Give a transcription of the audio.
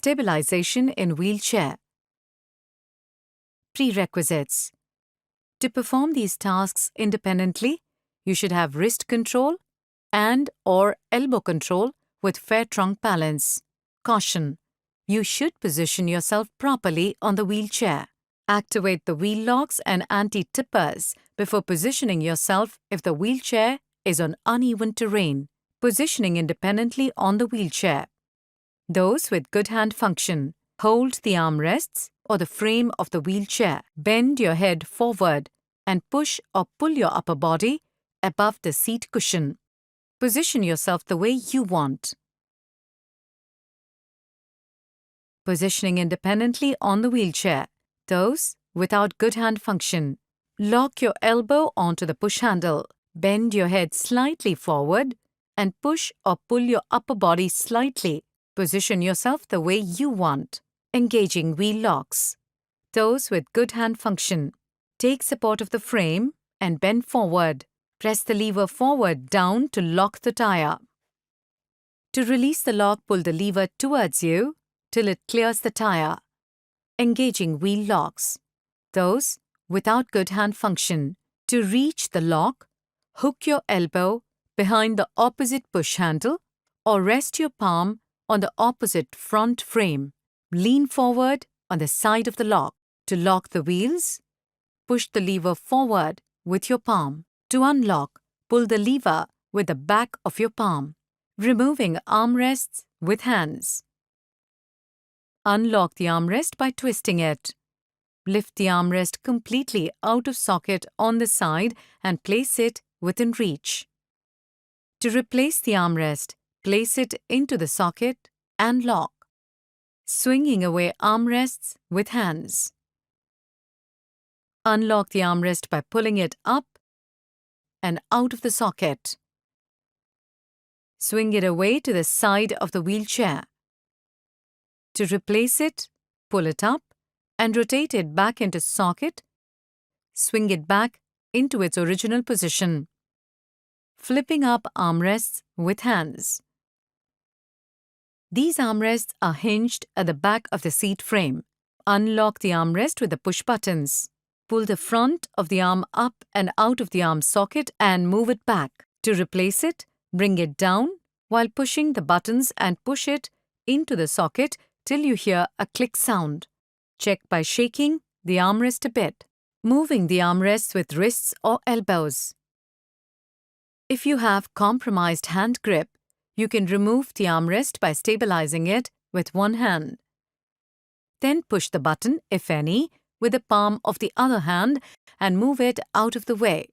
Stabilization in wheelchair. Prerequisites. To perform these tasks independently, you should have wrist control and/or elbow control with fair trunk balance. Caution: you should position yourself properly on the wheelchair. Activate the wheel locks and anti-tippers before positioning yourself if the wheelchair is on uneven terrain. Positioning independently on the wheelchair. Those with good hand function, hold the armrests or the frame of the wheelchair. Bend your head forward and push or pull your upper body above the seat cushion. Position yourself the way you want. Positioning independently on the wheelchair. Those without good hand function. Lock your elbow onto the push handle. Bend your head slightly forward and push or pull your upper body slightly. Position yourself the way you want. Engaging wheel locks. Those with good hand function. Take support of the frame and bend forward. Press the lever forward down to lock the tire. To release the lock, pull the lever towards you till it clears the tire. Engaging wheel locks. Those without good hand function. To reach the lock, hook your elbow behind the opposite push handle or rest your palm on the opposite front frame. Lean forward on the side of the lock. To lock the wheels, push the lever forward with your palm. To unlock, pull the lever with the back of your palm. Removing armrests with hands. Unlock the armrest by twisting it. Lift the armrest completely out of socket on the side and place it within reach. To replace the armrest, place it into the socket and lock. Swinging away armrests with hands. Unlock the armrest by pulling it up and out of the socket. Swing it away to the side of the wheelchair. To replace it, pull it up and rotate it back into socket. Swing it back into its original position. Flipping up armrests with hands. These armrests are hinged at the back of the seat frame. Unlock the armrest with the push buttons. Pull the front of the arm up and out of the arm socket and move it back. To replace it, bring it down while pushing the buttons and push it into the socket till you hear a click sound. Check by shaking the armrest a bit. Moving the armrests with wrists or elbows. If you have compromised hand grip, you can remove the armrest by stabilizing it with one hand. Then push the button, if any, with the palm of the other hand and move it out of the way.